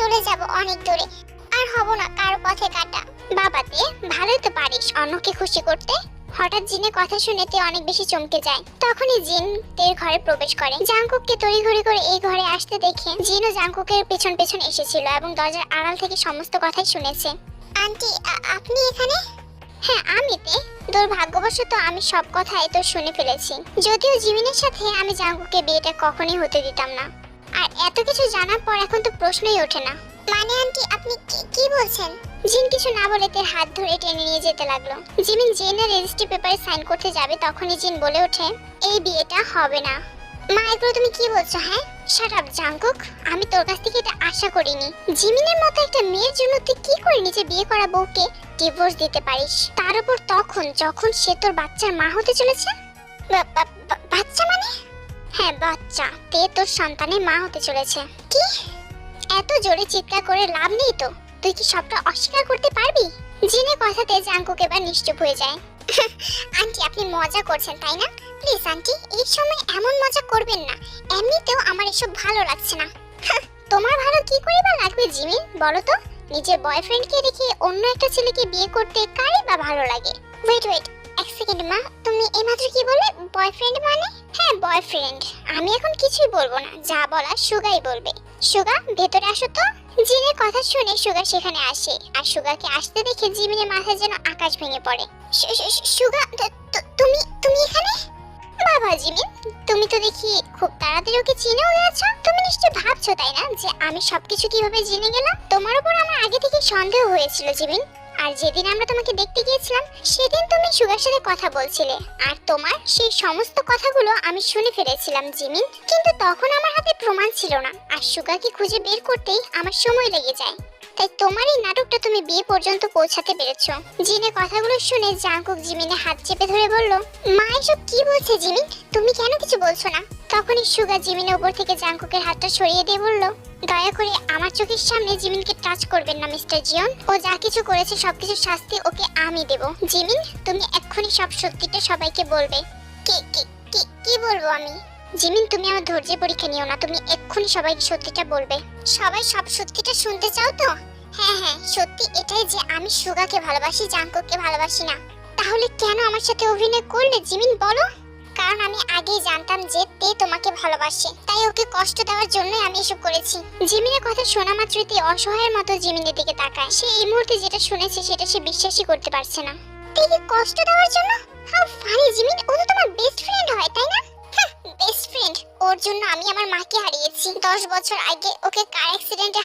চলে যাব অনেক দূরে, আর হব না কারো পথে কাটা। বাবা তে ভালোই তো পারিস অন্যকে খুশি করতে। হঠাৎ জিনের কথা শুনে তে অনেক বেশি চমকে যায়। তখনই জিন তের ঘরে প্রবেশ করে। জাংকুককে তড়িঘড়ি করে এই ঘরে আসতে দেখে জিনও জাংকুকের পেছন পেছন এসেছিল এবং দরজার আড়াল থেকে সমস্ত কথাই শুনেছে। আন্টি, আপনি এখানে? হ্যাঁ, আমি তে। দুর্ভাগ্যবশত আমি সব কথাই তো শুনে ফেলেছি। যদিও জিমিনের সাথে আমি জাংকুকের বিয়েটা কখনোই হতে দিতাম না। আর এত কিছু জানার পর এখন তো প্রশ্নই ওঠে না। মানে আন্টি, আপনি কি বলছেন? জিন কিছু না বলে তের হাত ধরে টেনে নিয়ে যেতে লাগলো। জিমিন জেনের রেজিস্ট্রি পেপারে সাইন করতে যাবে, তখনই জিন বলে ওঠে, এই বিয়েটা হবে না। মা, এগুলো তুমি কি বলছো? হ্যাঁ, শাট আপ জাংকুক, আমি তোর কাছ থেকে এটা আশা করিনি। জিমিনের মতো একটা মেয়ের জন্য তুই কি করে নিজে বিয়ে করা বউকে ডিভোর্স দিতে পারিস? তার উপর তখন যখন সে তোর বাচ্চার মা হতে চলেছে। বাচ্চা মানে? হ্যাঁ, বাচ্চা। তে তোর সন্তানের মা হতে চলেছে। কি? এত জোরে চিৎকার করে লাভ নেই তো। তুই কি সবটা অস্বীকার করতে পারবি? জিনের কথাতে জাংকুক এবার নিশ্চুপ হয়ে যায়। আন্টি, আপনি মজা করছেন তাই না? প্লিজ আন্টি, এই সময় এমন মজা করবেন না। এমনিতেও আমার এসব ভালো লাগছে না। তোমার ভালো কি করে বা লাগবে জিমিন, বলো তো? নিজের বয়ফ্রেন্ডকে রেখে অন্য একটা ছেলেকে বিয়ে করতে কারই বা ভালো লাগে? ওয়েট ওয়েট, এক সেকেন্ড মা, তুমি এইমাত্র কি বললে? বয়ফ্রেন্ড মানে? হ্যাঁ, বয়ফ্রেন্ড। আমি এখন কিছুই বলবো না, যা বলার সুগাই বলবে। সুগা, ভেতরে আসো তো। জিনের কথা শুনে সুগা সেখানে আসে, আর সুগাকে আসতে দেখে জিমিনের মাথায় যেন আকাশ ভেঙে পড়ে। সুগা, তুমি এখানে? বাবা জিমিন, তুমি তো দেখি খুব তাড়াতাড়ি ওকে চিনেও গেছো। তুমি নিশ্চয় ভাবছো তাই না যে আমি সবকিছু কিভাবে জেনে গেলাম? তোমার উপর আমার আগে থেকে সন্দেহ হয়েছিল জিমিন। আর যেদিন আমরা তোমাকে দেখতে গিয়েছিলাম সেদিন তুমি সুগার সাথে কথা বলছিলে, আর তোমার সেই সমস্ত কথাগুলো আমি শুনে ফেলেছিলাম জিমিন। কিন্তু তখন আমার হাতে প্রমাণ ছিল না, আর সুগাকে খুঁজে বের করতেই আমার সময় লেগে যায়। তাই তোমার এই নাটকটা তুমি বিয়ে পর্যন্ত পৌঁছাতে পেরেছো। জিনের কথাগুলো শুনে জাংকুক জিমিনের হাত চেপে ধরে বলল, মা এসব কি বলছে জিমিন? তুমি কেন কিছু বলছো না? তখনই সুগা জিমিনের উপর থেকে জাংকুকের হাতটা সরিয়ে দিয়ে বলল, দয়া করে আমার চোখের সামনে জিমিনকে টাচ করবেন না মিস্টার জিয়ন। ও যা কিছু করেছে সবকিছু শাস্তি ওকে আমি দেব। জিমিন, তুমি এক্ষুনি সব সত্যিটা সবাইকে বলবে। কি কি কি কি বলবো আমি? জিমিন, তুমি আমার ধৈর্যের পরীক্ষা নিও না, তুমি এক্ষুনি সবাইকে সত্যিটা বলবে। সবাই সব সত্যিটা শুনতে চাও তো? হ্যাঁ হ্যাঁ, সত্যি এটাই যে আমি সুগাকে ভালোবাসি, জাংকুককে ভালোবাসি না। তাহলে কেন আমার সাথে অভিনয় করলে জিমিন, বলো? কারণ আমি আগেই জানতাম যে তে তোমাকে ভালোবাসে, তাই ওকে কষ্ট দেওয়ার জন্যই আমি এসব করেছি। জিমিনের কথা শোনা মাত্রই তে অসহায়ের মতো জিমিনের দিকে তাকায়। সে এই মুহূর্তে যেটা শুনেছে সেটা সে বিশ্বাসই করতে পারছে না। তেকে কষ্ট দেওয়ার জন্য? হাউ ফানি জিমিন, ও তো তোমার বেস্ট ফ্রেন্ড হয় তাই না? Best friend? ওর জন্য আমি আমার মাকে হারিয়েছি 10 বছর আগে। ওকে কার অ্যাক্সিডেন্টে